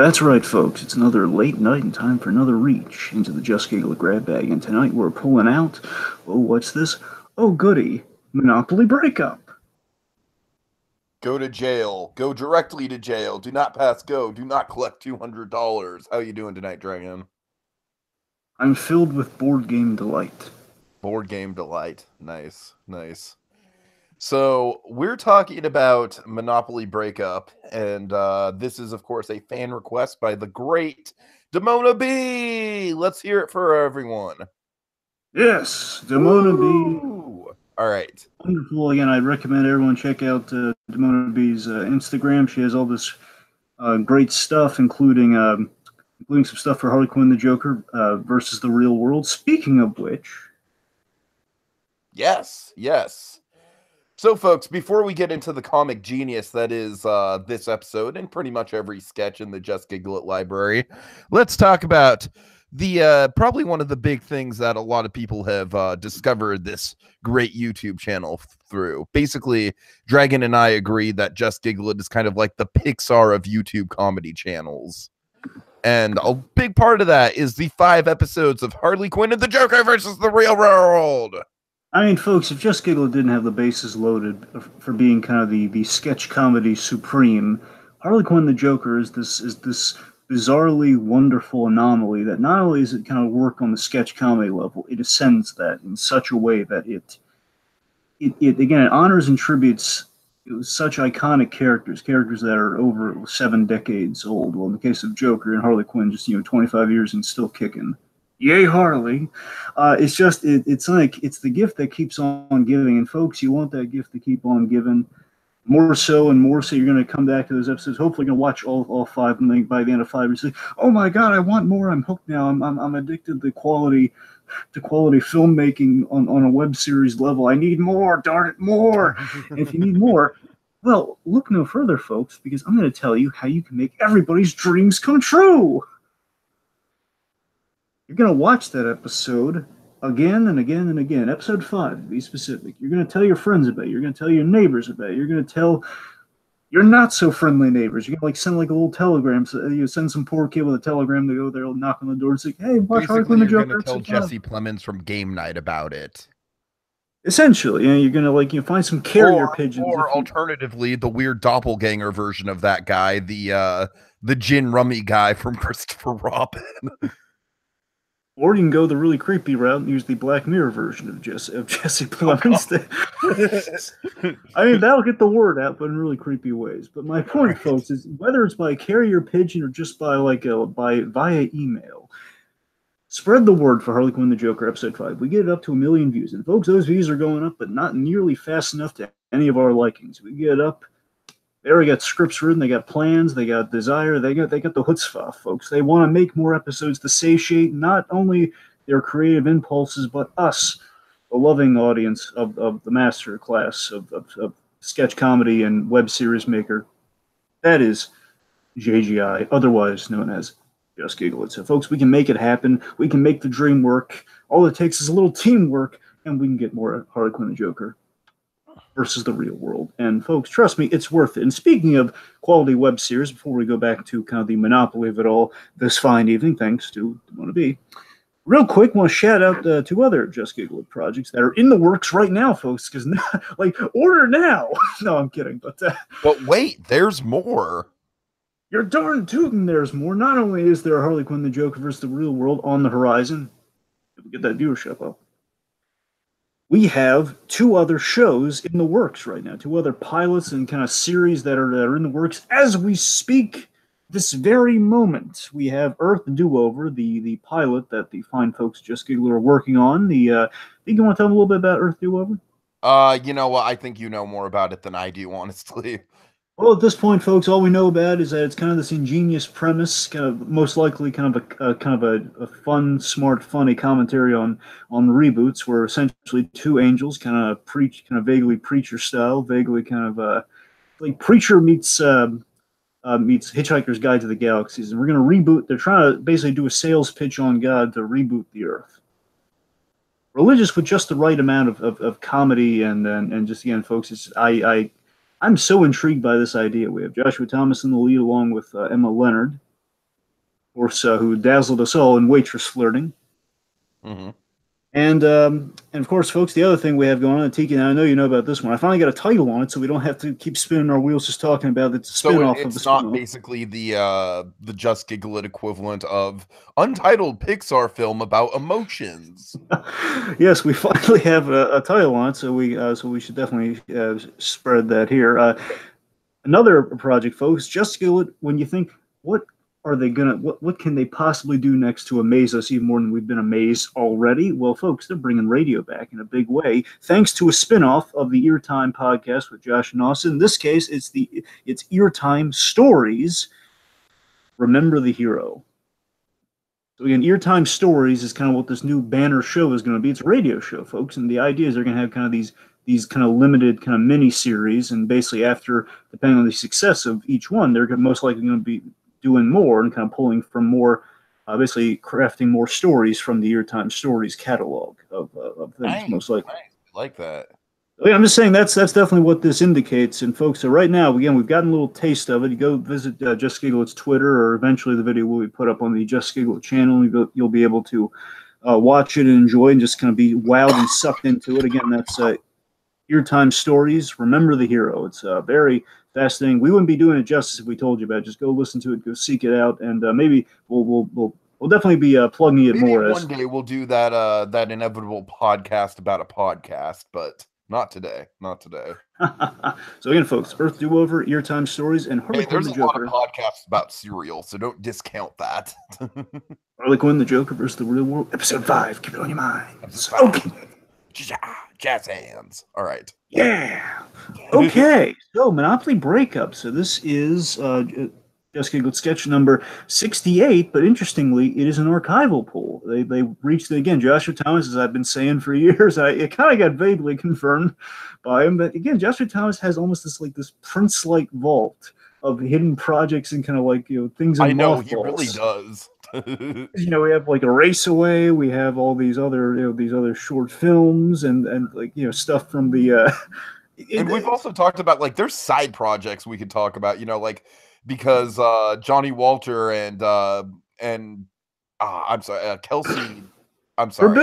That's right, folks. It's another late night and time for another reach into the Just Giggle It grab bag. And tonight we're pulling out, oh, what's this? Oh, goody, Monopoly Breakup. Go to jail. Go directly to jail. Do not pass go. Do not collect $200. How you doing tonight, Dragon? I'm filled with board game delight. Board game delight. Nice, nice. So we're talking about Monopoly Breakup, and this is, of course, a fan request by the great Damona B. Let's hear it for everyone. Yes, Damona B. All right. Wonderful. Again, I'd recommend everyone check out Damona B's Instagram. She has all this great stuff, including some stuff for Harley Quinn the Joker versus the real world. Speaking of which, yes. So, folks, before we get into the comic genius that is this episode and pretty much every sketch in the Just Giggle It library, let's talk about the probably one of the big things that a lot of people have discovered this great YouTube channel through. Basically, Dragon and I agree that Just Giggle It is kind of like the Pixar of YouTube comedy channels. And a big part of that is the 5 episodes of Harley Quinn and the Joker versus the real world. I mean, folks, if Just Giggle It didn't have the bases loaded for being kind of the sketch comedy supreme, Harley Quinn the Joker is this bizarrely wonderful anomaly that not only does it kind of work on the sketch comedy level, it ascends that in such a way that it again, it honors and tributes such iconic characters that are over 7 decades old. Well, in the case of Joker and Harley Quinn, just 25 years and still kicking. Yay, Harley! It's just it's like it's the gift that keeps on giving, and folks, you want that gift to keep on giving. More so and more so, you're going to come back to those episodes. Hopefully, you're going to watch all 5, and then by the end of 5, you say, "Oh my God, I want more! I'm hooked now. I'm addicted to quality filmmaking on a web series level. I need more. Darn it, more!" And if you need more, well, look no further, folks, because I'm going to tell you how you can make everybody's dreams come true. You're going to watch that episode again and again and again. Episode 5, to be specific. You're going to tell your friends about it. You're going to tell your neighbors about it. You're going to tell your not so friendly neighbors. You're going to send a little telegram. So you send some poor kid with a telegram to go there, knock on the door and say, "Hey, watch Harley Quinn the Joker." You're going to tell Jesse Plemons from Game Night about it. Essentially, you're going to find some carrier pigeons. Or alternatively, the weird doppelganger version of that guy, the gin rummy guy from Christopher Robin. Or you can go the really creepy route and use the Black Mirror version of Jesse Plemons. I mean, that'll get the word out, but in really creepy ways. But my point, folks, is whether it's by carrier pigeon or just by via email, spread the word for Harley Quinn the Joker episode 5. We get it up to 1 million views, and folks, those views are going up, but not nearly fast enough to any of our likings. We get it up. They already got scripts written, they got plans, they got desire, they got the chutzpah, folks. They want to make more episodes to satiate not only their creative impulses, but us, the loving audience of the master class of sketch comedy and web series maker. That is JGI, otherwise known as Just Giggle It. So, folks, we can make it happen. We can make the dream work. All it takes is a little teamwork, and we can get more Harley Quinn the Joker versus the real world. And folks, trust me, it's worth it. And speaking of quality web series, before we go back to kind of the monopoly of it all this fine evening, thanks to Damona B, real quick, want to shout out 2 other Just Giggle It projects that are in the works right now, folks, because order now. No, I'm kidding. But wait, there's more. You're darn tootin' there's more. Not only is there Harley Quinn the Joker versus the real world on the horizon, get that viewership up, we have 2 other shows in the works right now, 2 other pilots and kind of series that are in the works as we speak this very moment. We have Earth Do-Over, the pilot that the fine folks Just Giggle are working on. Think you want to tell them a little bit about Earth Do-Over? You know what? I think you know more about it than I do, honestly. Well, at this point, folks, all we know about is that it's kind of this ingenious premise, kind of most likely kind of a fun, smart, funny commentary on reboots, where essentially 2 angels kind of vaguely preacher style, vaguely kind of like Preacher meets Hitchhiker's Guide to the Galaxies, and we're going to reboot. They're trying to basically do a sales pitch on God to reboot the Earth. Religious with just the right amount of comedy and just again, folks, it's I'm so intrigued by this idea. We have Joshua Thomas in the lead along with Emma Leonard. course, who dazzled us all in waitress flirting. Mm-hmm. And of course, folks, the other thing we have going on at Tiki, and I know you know about this one. I finally got a title on it, so we don't have to keep spinning our wheels just talking about it. It's a So spin-off of a it's not spin-off. basically the Just Giggle It equivalent of untitled Pixar film about emotions. Yes, we finally have a title on it, so we should definitely spread that here. Another project, folks. Just Giggle It. When you think, what are they gonna? What can they possibly do next to amaze us even more than we've been amazed already? Well, folks, they're bringing radio back in a big way, thanks to a spinoff of the Eartime podcast with Josh and Austin. In this case, it's Eartime Stories. Remember the Hero. So again, Eartime Stories is kind of what this new banner show is going to be. It's a radio show, folks, and the idea is they're going to have kind of these kind of limited kind of mini series, and basically after, depending on the success of each one, they're most likely going to be doing more and kind of pulling from more, basically crafting more stories from the Eartime Stories catalog of things, Nice, most likely. nice. I like that. Yeah, I'm just saying that's definitely what this indicates. And folks, so right now, again, we've gotten a little taste of it. You go visit Just Giggle It's Twitter, or eventually the video will be put up on the Just Giggle It channel. You'll be able to watch it and enjoy and just kind of be wowed and sucked into it. Again, that's Eartime Stories. Remember the Hero. It's very fascinating. We wouldn't be doing it justice if we told you about it. Just go listen to it, go seek it out, and maybe we'll definitely be plugging it Maybe more. One day we'll do that inevitable podcast about a podcast, but not today. Not today. So again, folks, Earth Do Over, Eartime Stories, and Harley Quinn There's the a lot Joker. of podcasts about cereal, so don't discount that. Harley Quinn the Joker versus the Real World, Episode 5. Keep it on your mind. Okay. Jazz hands. All right. Yeah. Okay. So Monopoly Breakup. So this is Just Giggled sketch number 68, but interestingly, it is an archival pool. They reached it again. Joshua Thomas, as I've been saying for years, it kind of got vaguely confirmed by him. But again, Joshua Thomas has almost this Prince-like vault of hidden projects and kind of like things in I know mothballs. he really does. We have like a Race Away. We have all these other short films and like stuff from the. And we've also talked about like there's side projects we could talk about, like because Johnny Walter and I'm sorry, Kelsey, I'm sorry,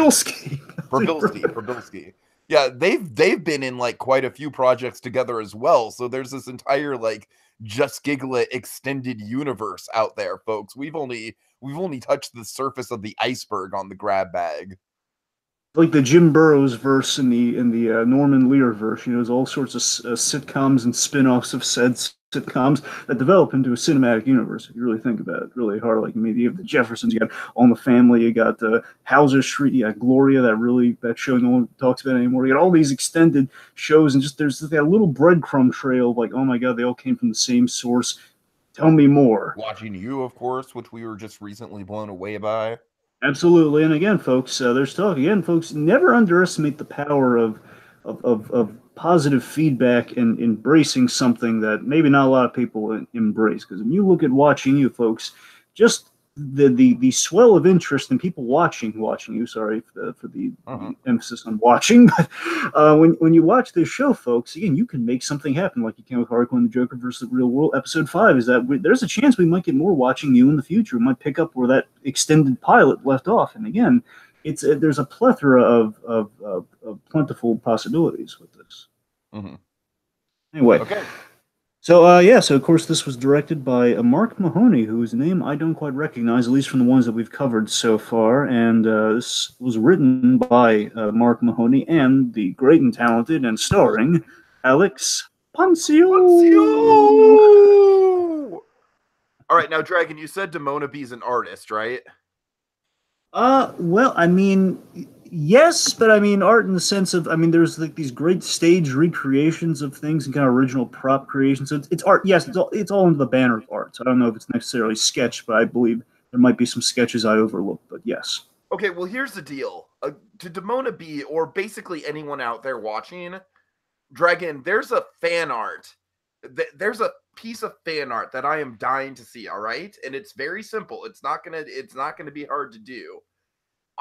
Verbilski. Yeah, they've been in like quite a few projects together as well. So there's this entire like Just Giggle It extended universe out there, folks. We've only touched the surface of the iceberg on the grab bag. Like the Jim Burrows verse in the Norman Lear verse, there's all sorts of sitcoms and spin-offs of said sitcoms that develop into a cinematic universe. If you really think about it, really hard. Like you have the Jeffersons, you got All in the Family, you got Hauser Street, you got Gloria, that show no one talks about anymore. You got all these extended shows, and just there's that little breadcrumb trail of like, oh my god, they all came from the same source. Tell me more. Watching You, of course, which we were just recently blown away by. Absolutely, and again, folks, there's talk again, folks. Never underestimate the power of positive feedback and embracing something that maybe not a lot of people embrace. Because when you look at Watching You, folks, just the swell of interest in people watching you. Sorry for the emphasis on watching, but when you watch this show, folks, again, you can make something happen, like you can with Harley Quinn the Joker versus the Real World. Episode 5 is that there's a chance we might get more Watching You in the future. We might pick up where that extended pilot left off, and again, there's a plethora of plentiful possibilities with this. Mm-hmm. Anyway. Okay. So, so of course, this was directed by Mark Mahoney, whose name I don't quite recognize, at least from the ones that we've covered so far. And this was written by Mark Mahoney and the great and talented and starring Alex Poncioooooooo. All right, now, Dragon, you said Damona B is an artist, right? Well, I mean, yes, but I mean art in the sense of, there's like these great stage recreations of things and kind of original prop creations. So it's art. Yes, it's all into the banner of art. So I don't know if it's necessarily sketch, but I believe there might be some sketches I overlooked. But yes. Okay, well, here's the deal. To Damona B, or basically anyone out there watching, Dragon, there's a fan art. There's a piece of fan art that I am dying to see. All right, and it's very simple. It's not gonna be hard to do.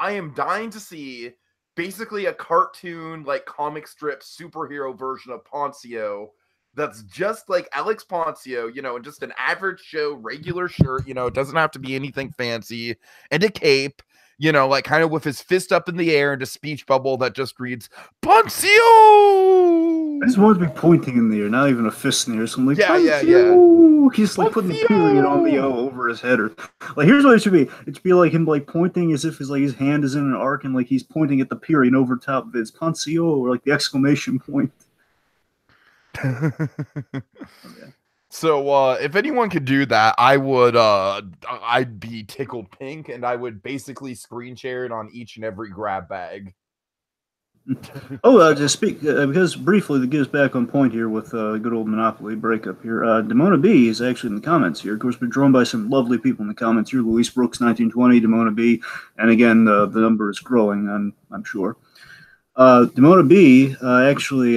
I am dying to see basically a cartoon, like comic strip superhero version of Poncio that's just like Alex Poncioooooooo, you know, in just an average show, regular shirt, you know, it doesn't have to be anything fancy, and a cape, you know, like kind of with his fist up in the air and a speech bubble that just reads, Poncioooooooooo! I just want to be pointing in the air, not even a fist in the air. So I'm like, Yeah. He's like putting the period on the O over his head, or like here's what it should be. It should be like him like pointing as if his hand is in an arc and like he's pointing at the period over top of his Poncioooooooo, or like the exclamation point. So if anyone could do that, I would I'd be tickled pink, and I would basically screen share it on each and every grab bag. Just speak because briefly to get us back on point here with good old Monopoly breakup here. Damona B is actually in the comments here. Of course, we're joined by some lovely people in the comments here. Luis Brooks, 1920, Damona B, and again the number is growing. I'm sure. Damona B actually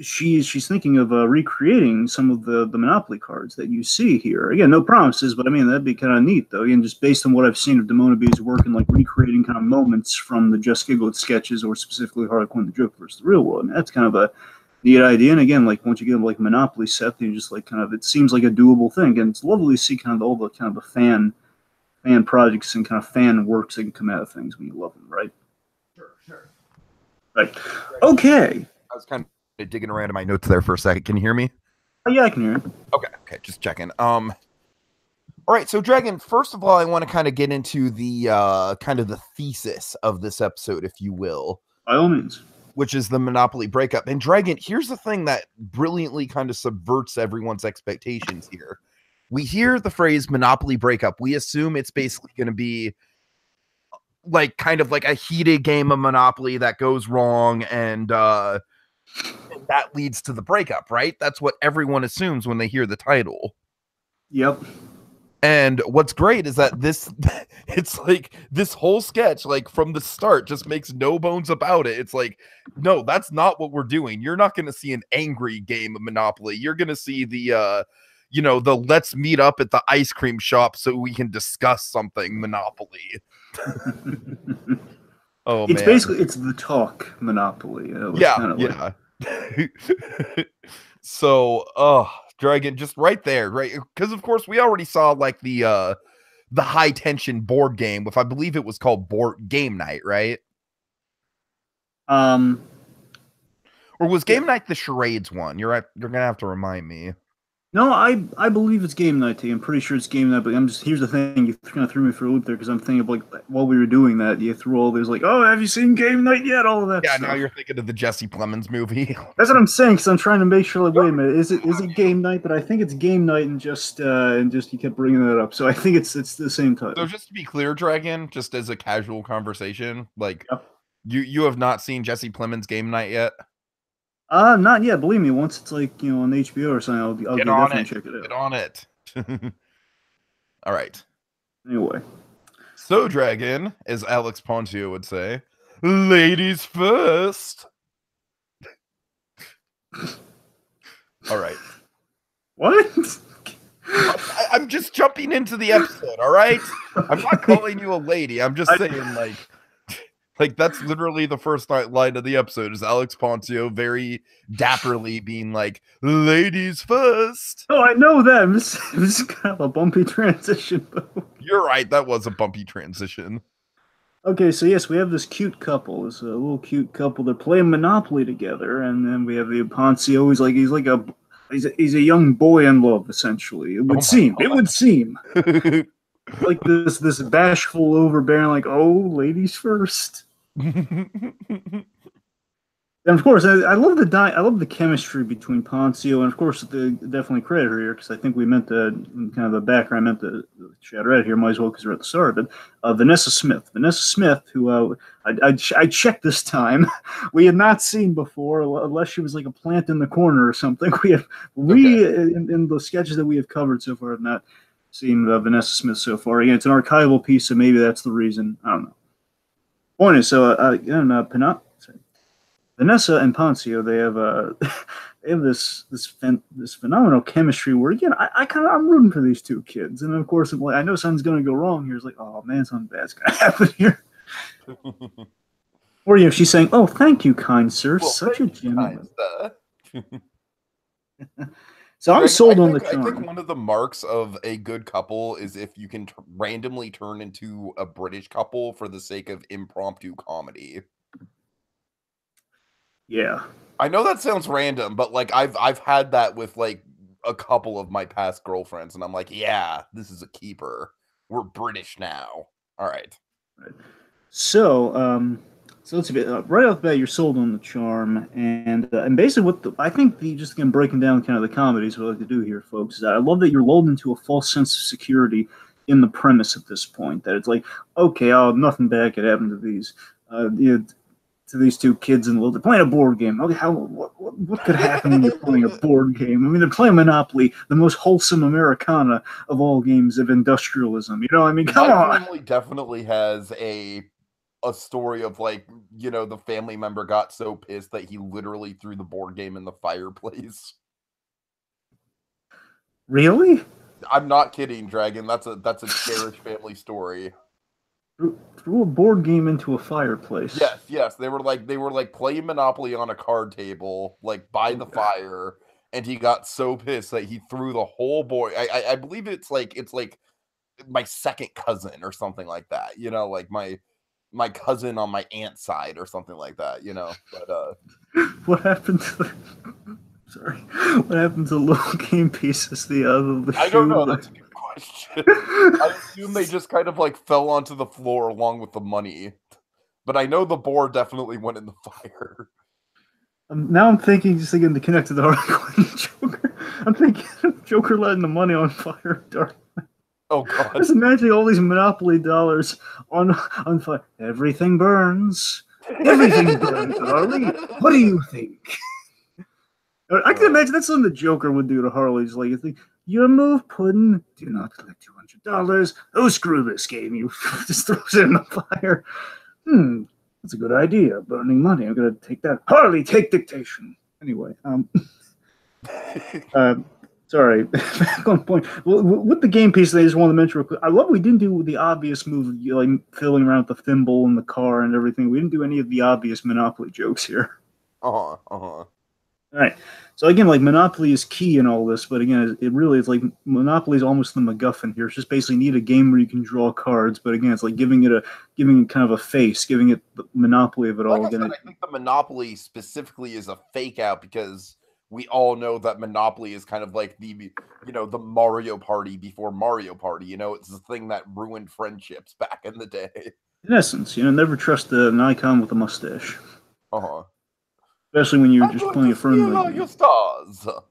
she's thinking of recreating some of the Monopoly cards that you see here. Again, no promises, but I mean that'd be kind of neat though. Again, just based on what I've seen of Damona B's work and like recreating kind of moments from the Just Giggle It sketches, or specifically Harley Quinn, the Joke versus the Real World. I mean, that's kind of a neat idea. And again, like once you get like a Monopoly set, you just like kind of, it seems like a doable thing. And it's lovely to see kind of all the kind of the fan projects and kind of fan works that can come out of things when you love them, right? Sure. Right. Okay. I was kind of digging around in my notes there for a second. Can you hear me? Oh, yeah, I can hear you. Okay, just checking. All right, so Dragon, first of all, I want to kind of get into the kind of the thesis of this episode, if you will. By all means. Which is the Monopoly breakup. And Dragon, here's the thing that brilliantly kind of subverts everyone's expectations here. We hear the phrase Monopoly breakup. We assume it's basically going to be like kind of like a heated game of Monopoly that goes wrong, and that leads to the breakup, right? That's what everyone assumes when they hear the title. Yep. And what's great is that it's like this whole sketch, like from the start, just makes no bones about it. It's like, no, that's not what we're doing. You're not going to see an angry game of Monopoly. You're going to see the, the let's meet up at the ice cream shop so we can discuss something Monopoly. Oh, it's man. Basically, it's the talk Monopoly. Yeah. So, Dragon, just right there, right? Because of course we already saw like the high tension board game with, I believe it was called Board Game Night, right? Or was Game Night the charades one? You're gonna have to remind me. No, I believe it's Game Night. I'm pretty sure it's Game Night, but here's the thing, you kind of threw me for a loop there because I'm thinking of like while we were doing that, you threw all these like, oh, have you seen Game Night yet? All of that. Yeah, stuff. Now you're thinking of the Jesse Plemons movie. That's what I'm saying. Because I'm trying to make sure. Like, wait a minute, is it Game Night? But I think it's Game Night, and just you kept bringing that up, so I think it's the same title. So just to be clear, Dragon, just as a casual conversation, like you have not seen Jesse Plemons Game Night yet. Not yet. Believe me, once it's like on HBO or something, I'll definitely check it out. Get on it. All right. Anyway, so Dragon, as Alex Poncioooooooo would say, ladies first. All right. What? I'm just jumping into the episode. All right. I'm not calling you a lady. I'm just saying like that's literally the first line of the episode is Alex Poncioooooooo very dapperly being like, ladies first. Oh, I know that. This is kind of a bumpy transition, though. You're right. That was a bumpy transition. Okay, so yes, we have this cute couple. It's a little cute couple. They're playing Monopoly together, and then we have the Poncioooooooo. He's a young boy in love, essentially. It would seem. It would seem. Like this bashful, overbearing, like, oh, ladies first. And of course, I love the chemistry between Poncioooooooo and of course definitely credit her here because I think we meant to kind of the background. I meant to shout her out here, might as well because we're at the start of it. Vanessa Smith, who I checked this time, we had not seen before unless she was like a plant in the corner or something. In the sketches that we have covered so far have not seen Vanessa Smith so far. Again, it's an archival piece, so maybe that's the reason. I don't know. Point is, Vanessa and Poncioooooooo, they have this phenomenal chemistry where again I'm rooting for these two kids, and of course I know something's gonna go wrong here. It's like, oh man, something bad's gonna happen here. Or she's saying, oh, thank you, kind sir, such a gentleman. So I'm Greg, sold on the I think charm. one of the marks of a good couple is if you can randomly turn into a British couple for the sake of impromptu comedy. Yeah. I know that sounds random, but like I've had that with like a couple of my past girlfriends, and I'm like, yeah, this is a keeper. We're British now. All right. So, so let's see. Right off the bat, you're sold on the charm, and basically what I think the just again breaking down kind of the comedies what I like to do here, folks. Is I love that you're lulled into a false sense of security in the premise at this point. That it's like, okay, oh, nothing bad could happen to these. To these two kids in the they're playing a board game. Okay, what could happen when you're playing a board game? I mean, they're playing Monopoly, the most wholesome Americana of all games of industrialism. You know, I mean, come My on. family definitely has a story of like, you know, the family member got so pissed that he literally threw the board game in the fireplace. Really? I'm not kidding, Dragon. That's a cherished family story. Threw a board game into a fireplace. Yes. They were like playing Monopoly on a card table, like by the fire, and he got so pissed that he threw the whole board. I believe it's like my second cousin or something like that. You know, like my cousin on my aunt's side or something like that. You know, but What happened to the, sorry? What happened to the little game pieces? The I don't know. That's a good question. I assume they just kind of like fell onto the floor along with the money. But I know the board definitely went in the fire. Now I'm thinking, just again to connect to the Harley Quinn Joker. I'm thinking of Joker letting the money on fire. Dark. Oh god! Just imagine all these Monopoly dollars on fire. Everything burns. Everything burns, Harley. What do you think? I can imagine that's something the Joker would do to Harley's. Like, you move, Puddin'. Do not collect $200. Oh, screw this game. You just throws it in the fire. That's a good idea. Burning money. I'm gonna take that. Harley, take dictation. Anyway, sorry. Back on point. Well, with the game piece, I just want to mention real quick. I love we didn't do the obvious move, like fiddling around with the thimble in the car and everything. We didn't do any of the obvious Monopoly jokes here. All right. So again, like Monopoly is key in all this, but again, it really is like Monopoly is almost the MacGuffin here. It's just basically need a game where you can draw cards, but again, it's like giving it kind of a face, giving it the monopoly of it all. Again, I think the Monopoly specifically is a fake out because we all know that Monopoly is kind of like the the Mario Party before Mario Party. You know, it's the thing that ruined friendships back in the day. In essence, never trust an icon with a mustache. Especially when you're just playing a friendly. Your stars. All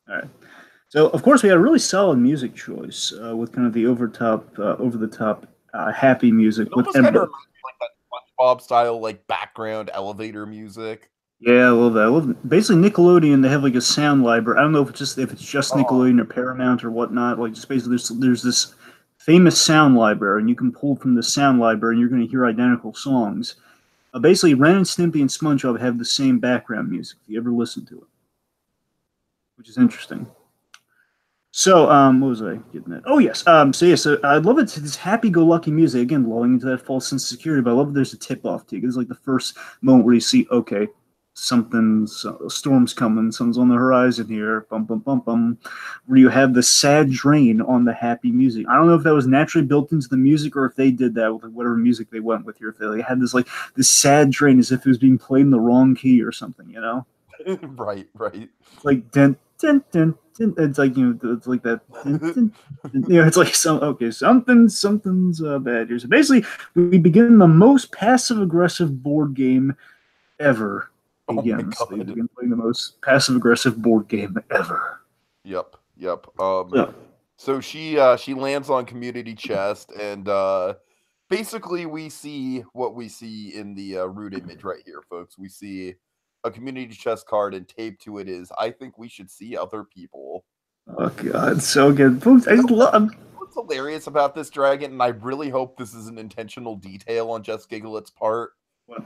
right. So of course we had a really solid music choice with kind of the over the top happy music with kind of like that SpongeBob style like background elevator music. Yeah, I love that. I love basically Nickelodeon. They have like a sound library. I don't know if it's just Nickelodeon or Paramount or whatnot. Like just basically there's this famous sound library, and you can pull from the sound library, and you're going to hear identical songs. Basically, Ren and Stimpy and SpongeBob have the same background music. If you ever listen to it, which is interesting. So, what was I getting at? Oh, yes. So I love it. This happy-go-lucky music again, lulling into that false sense of security. But I love that there's a tip-off to you. It's like the first moment where you see, okay, a storm's coming, something's on the horizon here, bum bum bum bum, where you have the sad drain on the happy music. I don't know if that was naturally built into the music or if they did that with whatever music they went with here. If they had this sad drain as if it was being played in the wrong key or something, Right. It's like dun, dun, dun, dun. It's like it's like that. Dun, dun, dun. It's like something's bad here. So basically, we begin the most passive aggressive board game ever. Begins. They begin playing the most passive-aggressive board game ever. Yep. So she lands on Community Chest, and basically we see what we see in the root image right here, folks. We see a Community Chest card, and taped to it is, "I think we should see other people." Oh god, so good, folks! I just love. What's hilarious about this, Dragon, and I really hope this is an intentional detail on JustGiggleIt's part. What?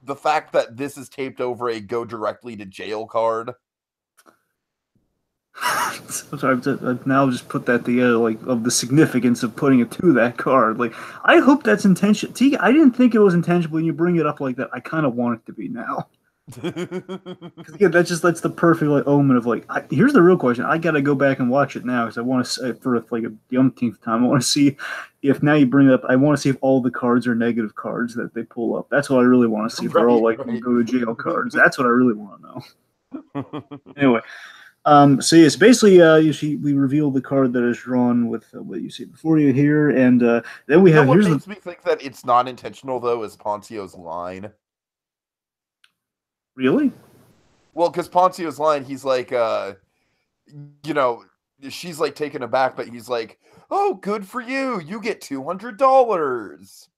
The fact that this is taped over a go directly to jail card. I'm sorry, I've now just put that together, like, of the significance of putting it to that card. Like, I hope that's intentional. I didn't think it was intentional when you bring it up like that. I kind of want it to be now. Because again, that's the perfect like omen of like. Here's the real question. I got to go back and watch it now because I want to for like the umpteenth time. I want to see if now you bring it up. I want to see if all the cards are negative cards that they pull up. That's what I really want to see. If they're all like go to jail cards. That's what I really want to know. Anyway, so yes, basically, we reveal the card that is drawn with what you see before you here, and then we have. What makes me think that it's not intentional though is Poncioooooo's line. Really? Well, because Poncioooooo's line, he's like, she's like taken aback, but he's like, "Oh, good for you! You get $200."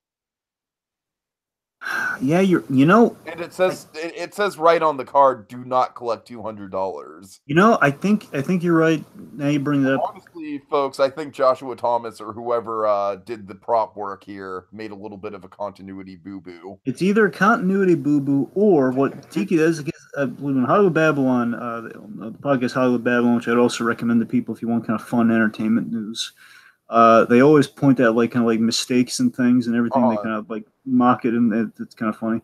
Yeah, and it says right on the card, "Do not collect $200." I think you're right. Now you bring that up. Honestly, folks, I think Joshua Thomas or whoever did the prop work here made a little bit of a continuity boo-boo. It's either continuity boo-boo or what Tiki does. I believe in Hollywood Babylon, the podcast Hollywood Babylon, which I'd also recommend to people if you want kind of fun entertainment news. They always point out like kind of like mistakes and things and everything. They kind of like mock it, and it's kind of funny.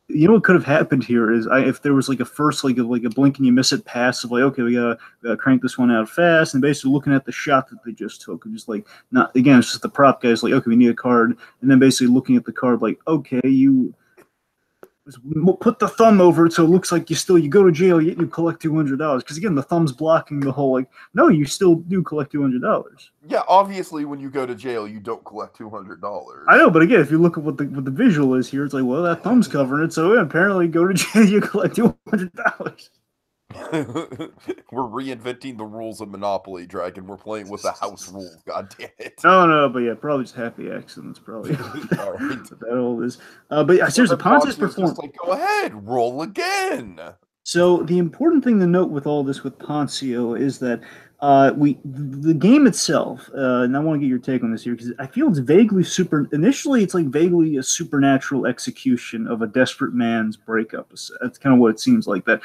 What could have happened here is if there was like a first like a blink and you miss it pass of like, okay, we gotta crank this one out fast, and basically looking at the shot that they just took, and just like not again, it's just the prop guys like, okay, we need a card, and then basically looking at the card like, okay, you put the thumb over it so it looks like you go to jail yet you collect $200 because again the thumb's blocking the whole like no you still do collect $200. Yeah, obviously when you go to jail you don't collect $200. I know, but again if you look at what the visual is here, it's like, well, that thumb's covering it, so apparently go to jail you collect $200. We're reinventing the rules of Monopoly, Dragon. We're playing with the house rules. God damn it! No, but yeah, probably just happy accidents. Probably all right. That all is. But seriously, Ponce's performance. Like, go ahead, roll again. So the important thing to note with all this with Poncio is that the game itself, and I want to get your take on this here because I feel it's vaguely initially it's like vaguely a supernatural execution of a desperate man's breakup. That's kind of what it seems like. That.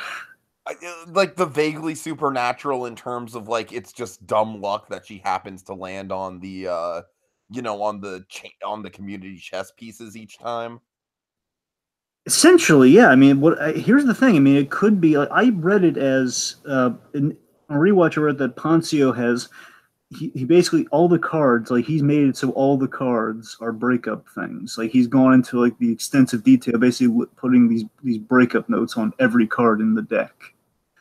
Like the vaguely supernatural in terms of like it's just dumb luck that she happens to land on the on the community chess pieces each time. Essentially, yeah. I mean, here's the thing. I mean, it could be. Like, I read it as in a rewatch. I read that Poncio has he basically all the cards like he's made it so all the cards are breakup things. Like he's gone into like the extensive detail, basically putting these breakup notes on every card in the deck.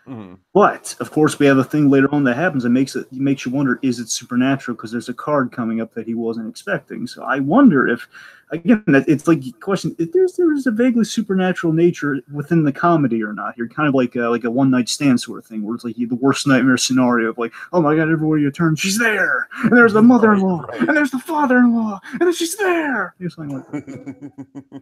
Mm-hmm. But of course, we have a thing later on that happens that makes you wonder: is it supernatural? Because there's a card coming up that he wasn't expecting. So I wonder if, again, it's like question: if there's a vaguely supernatural nature within the comedy or not. You're kind of like a one night stand sort of thing, where it's like the worst nightmare scenario of like, oh my god, everywhere you turn, she's there, and there's the mother-in-law, and there's the father-in-law, and then she's there. Something like that.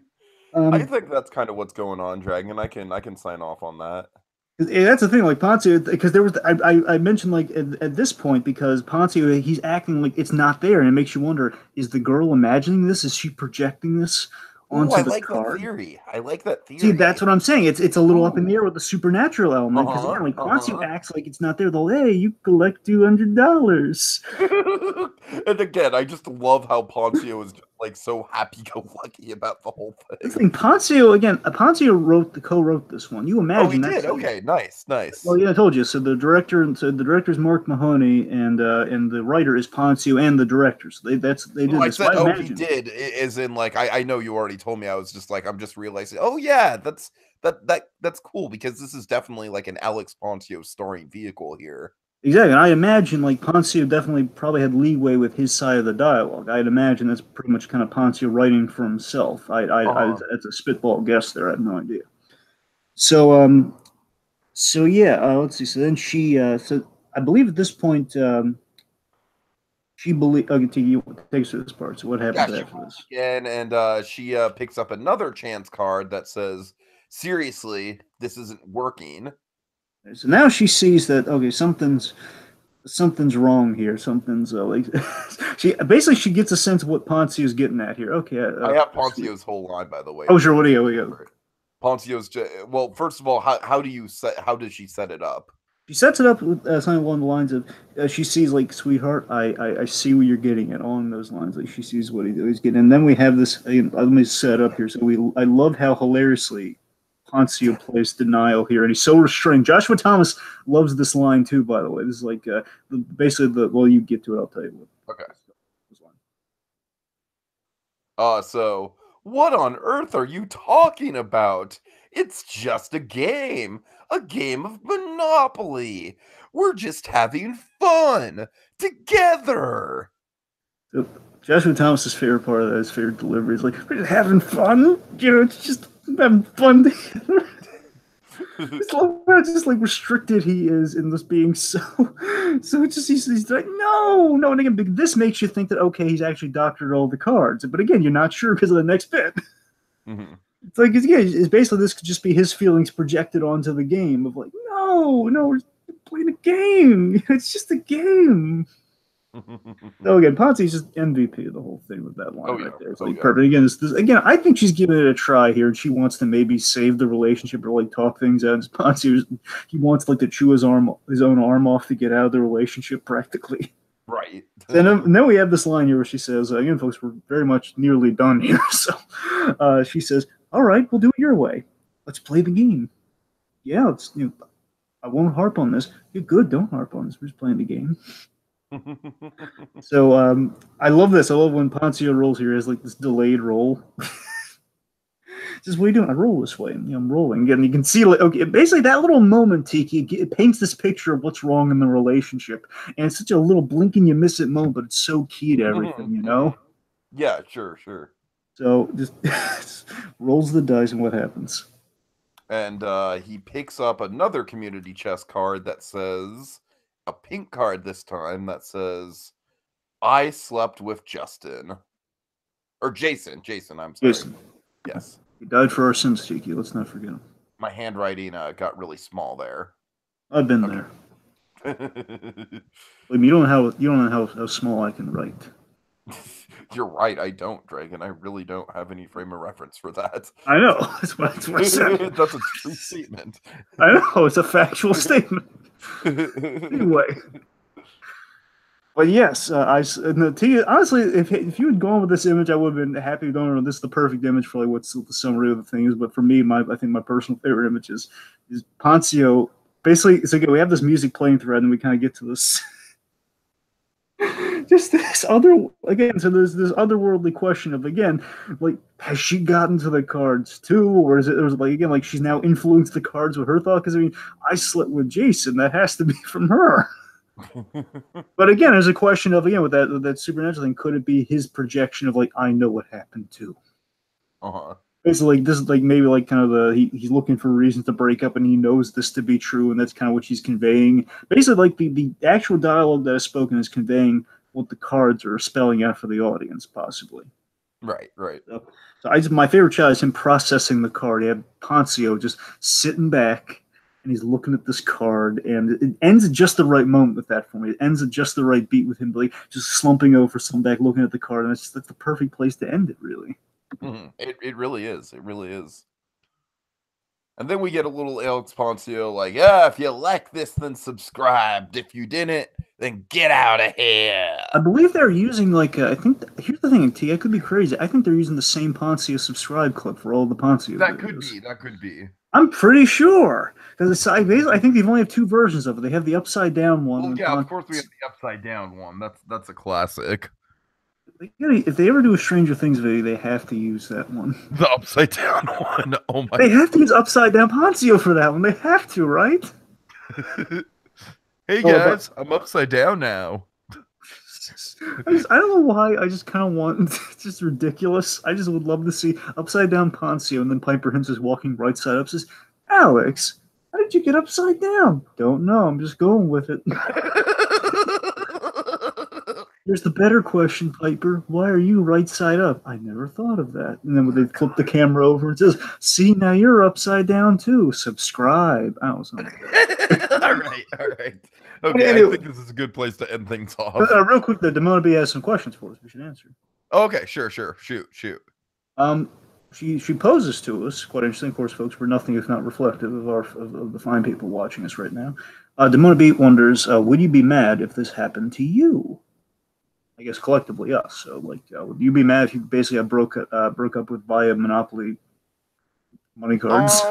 I think that's kind of what's going on, Dragon. I can sign off on that. That's the thing, like Poncio, because there was I mentioned like at this point because Poncio he's acting like it's not there, and it makes you wonder: is the girl imagining this? Is she projecting this onto the card? I like that theory. See, that's what I'm saying. It's a little up in the air with the supernatural element because again, like Poncio acts like it's not there. Though, hey, you collect $200. And again, I just love how Poncio is just like so happy-go-lucky about the whole thing. Poncio co-wrote this one. You imagine? Oh, he did. Okay, nice. Well, yeah, I told you. So the director is Mark Mahoney, and the writer is Poncio, and the director. So they did this. I said, he did, as in like I know you already told me. I was just like I'm just realizing. Oh yeah, that's cool because this is definitely like an Alex Poncioooooooo starring vehicle here. Exactly. And I imagine like Poncio definitely probably had leeway with his side of the dialogue. I'd imagine that's pretty much kind of Poncio writing for himself. That's a spitball guess there. I have no idea. So yeah, let's see. So then she so I believe at this point she believes you takes her this part. So what happens after this? Again, and she picks up another chance card that says, seriously, this isn't working. So now she sees that something's wrong here. Something's like she gets a sense of what Poncio's getting at here. Okay, I have Poncio's whole line, by the way. Oh sure, what do you got? Poncio's well. First of all, how does she set it up? She sets it up with something along the lines of she sees like, sweetheart, I see what you're getting at, along those lines. Like she sees what he's getting, and then we have this. Let me set it up here. So I love how hilariously Poncio plays denial here, and he's so restrained. Joshua Thomas loves this line too, by the way. This is like basically well, you get to it, I'll tell you what. Okay. So what on earth are you talking about? It's just a game of Monopoly. We're just having fun together. So, Joshua Thomas's favorite part of that, his favorite delivery is like, we're just having fun. It's just having fun together. It's just like restricted he is in this being so it's just he's like no, and again this makes you think that okay, he's actually doctored all the cards, but again you're not sure because of the next bit. It's like it's basically this could just be his feelings projected onto the game of like no, we're playing a game, it's just a game. So again, Ponzi's just MVP of the whole thing with that line right there. It's like perfect. Again, I think she's giving it a try here, and she wants to maybe save the relationship or like talk things out. And Ponzi, he wants like to chew his own arm off to get out of the relationship practically. Right. And then we have this line here where she says, again, folks, we're very much nearly done here. So she says, all right, we'll do it your way. Let's play the game. Yeah, I won't harp on this. You're good. Don't harp on this. We're just playing the game. So I love this. I love when Poncio rolls here as like this delayed roll. Just what are you doing? I roll this way. I'm rolling. And you can see like okay, basically that little moment, Tiki, it paints this picture of what's wrong in the relationship. And it's such a little blink and you miss it moment, but it's so key to everything, you know? Yeah, sure. So just rolls the dice and what happens? And he picks up another community chest card that says a pink card this time that says, I slept with Justin. Or Jason, I'm sorry. Jason. Yes. He died for our sins, Tiki. Let's not forget him. My handwriting got really small there. I've been there. You don't know how small I can write. You're right, I don't, Dragon. I really don't have any frame of reference for that. I know. That's what I said. That's a true statement. I know. It's a factual statement. Anyway. But yes, honestly, if you had gone with this image, I would have been happy going. This is the perfect image for like what's the summary of the thing is. But for me, I think my personal favorite image is Poncio. Basically, it's like we have this music playing thread, and we kind of get to this. Just this again. So there's this otherworldly question of again, like has she gotten to the cards too, or is it like again like she's now influenced the cards with her thought? Because I mean, I slept with Jason. That has to be from her. But again, there's a question of again with that supernatural thing. Could it be his projection of like I know what happened too? Basically, like this is like maybe like kind of he's looking for reasons to break up, and he knows this to be true, and that's kind of what she's conveying. Basically, like the actual dialogue that is spoken is conveying what the cards are spelling out for the audience, possibly. Right. So my favorite shot is him processing the card. You have Poncio just sitting back, and he's looking at this card, and it ends at just the right moment with that for me. It ends at just the right beat with him, like just slumping over some back, looking at the card, and it's just like the perfect place to end it, really. It really is. It really is. And then we get a little Alex Poncioooooooo like, if you like this, then subscribe. If you didn't, then get out of here. I believe they're using like I think here's the thing, T. I could be crazy. I think they're using the same Poncio subscribe clip for all the Poncio. That videos. could be. I'm pretty sure because I think they only have two versions of it. They have the upside down one. Well, yeah, of course we have the upside down one. That's a classic. If they ever do a Stranger Things video, they have to use that one. The upside down one. Oh my! They have to use upside down Poncio for that one. They have to, right? Hey guys, I'm upside down now. I don't know why. I just kind of want. It's just ridiculous. I just would love to see upside down Poncio, and then Piper Hinz is walking right side up. Says, "Alex, how did you get upside down?" Don't know. I'm just going with it. Here's the better question, Piper. Why are you right side up? I never thought of that. And then they flip the camera over and says, "See, now you're upside down too. Subscribe." I don't know. All right. Okay, anyway, I think this is a good place to end things off. Real quick, the Damona B has some questions for us. We should answer. Okay, sure. Shoot. She poses to us, quite interesting, of course, folks. We're nothing if not reflective of the fine people watching us right now. Damona B wonders, would you be mad if this happened to you? I guess collectively us. So, like, would you be mad if you basically broke up with via Monopoly money cards.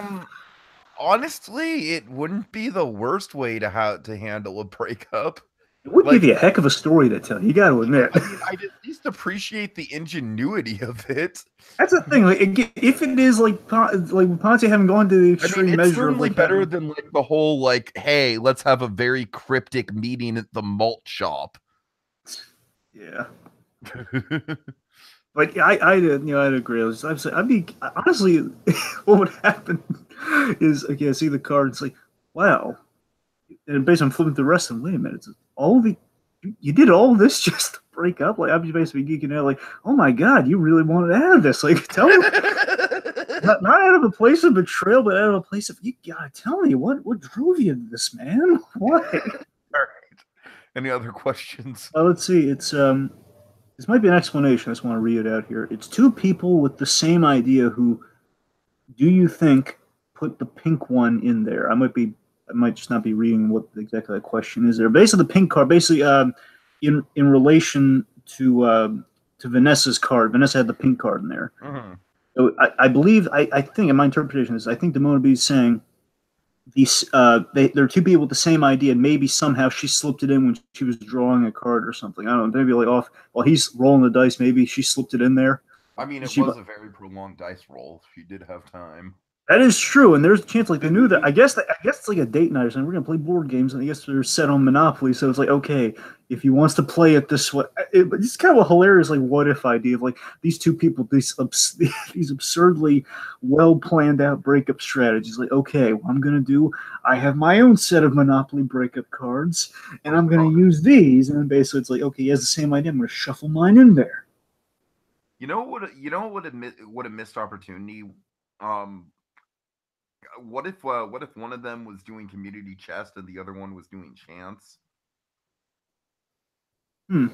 Honestly, it wouldn't be the worst way to handle a breakup. It would give you a heck of a story to tell. You got to admit. I mean, I'd at least appreciate the ingenuity of it. That's the thing. Like, if it is like Ponce having gone to the extreme it's measure of certainly like better than like the whole like, hey, let's have a very cryptic meeting at the malt shop. Yeah. But I'd agree. I'd be honestly, what would happen is, okay, I see the card. It's like, wow. And basically, I'm flipping through the rest of them. Wait a minute, you did all this just to break up? Like, I'm just basically geeking out. Like, oh my god, you really wanted out of this? Like, tell me, not out of a place of betrayal, but out of a place of, you gotta tell me what drove you to this, man? Why? All right. Any other questions? Let's see. It's This might be an explanation. I just want to read it out here. It's two people with the same idea who, do you think, put the pink one in there? I might just not be reading what exactly that question is there. Basically, the pink card, in relation to Vanessa's card. Vanessa had the pink card in there. Mm-hmm. So I think, in my interpretation is, I think Damona B is saying there are two people with the same idea, and maybe somehow she slipped it in when she was drawing a card or something. I don't know, maybe like off while he's rolling the dice, maybe she slipped it in there. I mean, it was a very prolonged dice roll. She did have time. That is true, and there's a chance, like, they knew that. I guess it's like a date night or something. We're gonna play board games, and I guess they're set on Monopoly, so it's like, okay, if he wants to play it this way, it's kind of a hilarious, like, what if idea of like these two people, these absurdly well planned out breakup strategies. Like, okay, what I have my own set of Monopoly breakup cards, and I'm gonna use these, and then basically it's like, okay, he has the same idea. I'm gonna shuffle mine in there. You know what a missed opportunity. What if one of them was doing community chest and the other one was doing chance? I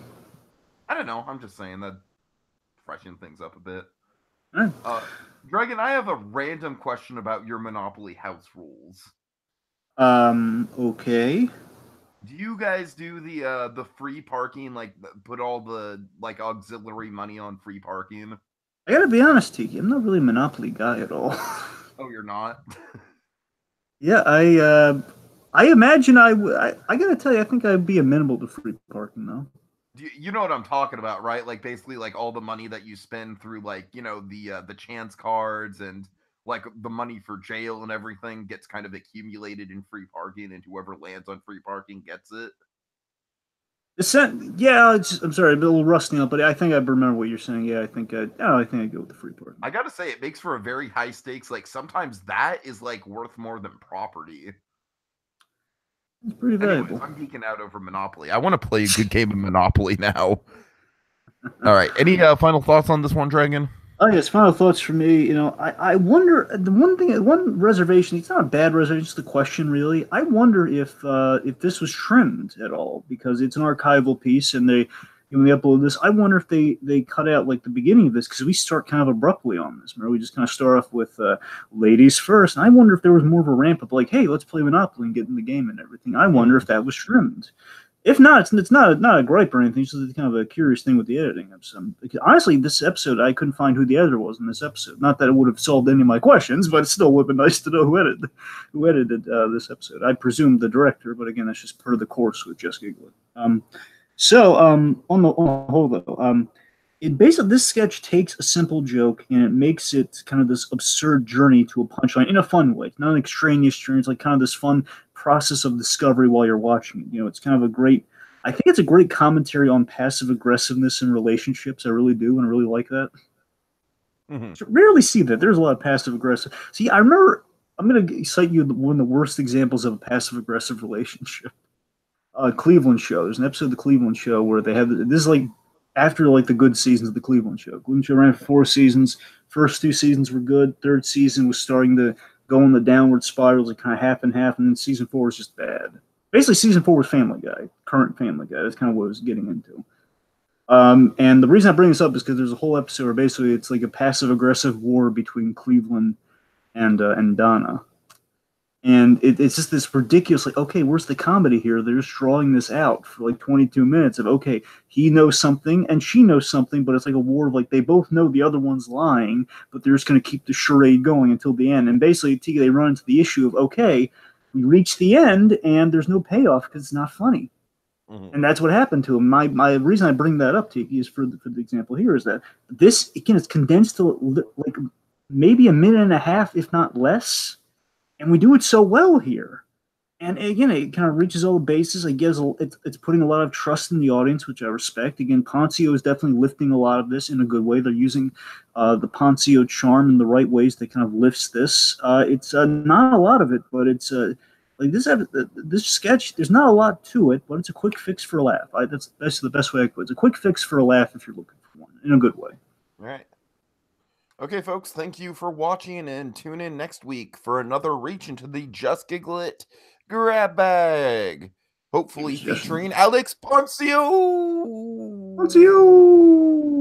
don't know. I'm just saying that freshen things up a bit. Dragon, I have a random question about your Monopoly house rules. Okay. Do you guys do the free parking, like put all the like auxiliary money on free parking? I gotta be honest, Tiki, I'm not really a Monopoly guy at all. Oh, you're not? Yeah, I imagine I gotta tell you, I think I'd be amenable to free parking, though. You know what I'm talking about, right? Like, basically, like, all the money that you spend through, like, you know, the chance cards and, like, the money for jail and everything gets kind of accumulated in free parking, and whoever lands on free parking gets it. Yeah, I'm sorry, I'm a little rusty on, but I think I remember what you're saying. Yeah, I think I'd go with the free parking. I gotta say, it makes for a very high stakes. Like, sometimes that is like worth more than property. It's pretty valuable. Anyways, I'm geeking out over Monopoly. I want to play a good game of Monopoly now. All right, any final thoughts on this one, Dragon? Oh yes, final thoughts for me. You know, I wonder, the one reservation. It's not a bad reservation. It's the question, really. I wonder if this was trimmed at all, because it's an archival piece, and when they upload this, I wonder if they cut out like the beginning of this, because we start kind of abruptly on this. Remember, we just kind of start off with ladies first, and I wonder if there was more of a ramp up, like, hey, let's play Monopoly and get in the game and everything. I wonder if that was trimmed. If not, it's not a gripe or anything. It's just kind of a curious thing with the editing of some. Honestly, this episode, I couldn't find who the editor was in this episode. Not that it would have solved any of my questions, but it still would have been nice to know who edited this episode. I presume the director, but again, that's just per the course with JustGiggleIt. On the whole, though, this sketch takes a simple joke and it makes it kind of this absurd journey to a punchline in a fun way. It's not an extraneous journey. It's like kind of this fun process of discovery while you're watching it. You know, it's kind of I think it's a great commentary on passive aggressiveness in relationships. I really do, and I really like that. Mm-hmm. So rarely see that. There's a lot of passive aggressive. See, I remember, I'm going to cite you one of the worst examples of a passive aggressive relationship. Cleveland show. There's an episode of the Cleveland show where they have this is like after like the good seasons of the Cleveland show. Cleveland show ran for 4 seasons. First 2 seasons were good. Third season was starting to go in the downward spirals, like kind of half and half, and then season 4 was just bad. Basically, season 4 was Family Guy, current Family Guy. That's kind of what I was getting into. And the reason I bring this up is because there's a whole episode where basically it's like a passive aggressive war between Cleveland and Donna. And it's just this ridiculous, like, okay, where's the comedy here? They're just drawing this out for like 22 minutes of, okay, he knows something and she knows something, but it's like a war of like, they both know the other one's lying, but they're just going to keep the charade going until the end. And basically, they run into the issue of, okay, we reach the end and there's no payoff because it's not funny. Mm-hmm. And that's what happened to him. My reason I bring that up, Tiki, is for the example here is that this, again, it's condensed to like maybe a minute and a half, if not less, and we do it so well here. And again, it kind of reaches all the bases. It gives it's putting a lot of trust in the audience, which I respect. Again, Poncio is definitely lifting a lot of this in a good way. They're using the Poncio charm in the right ways that kind of lifts this. It's not a lot of it, but it's like this sketch. There's not a lot to it, but it's a quick fix for a laugh. That's the best way I could. It's a quick fix for a laugh if you're looking for one in a good way. All right. Okay, folks, thank you for watching, and tune in next week for another reach into the Just Giggle It grab bag. Hopefully featuring Alex Poncioooooooooo. Poncio.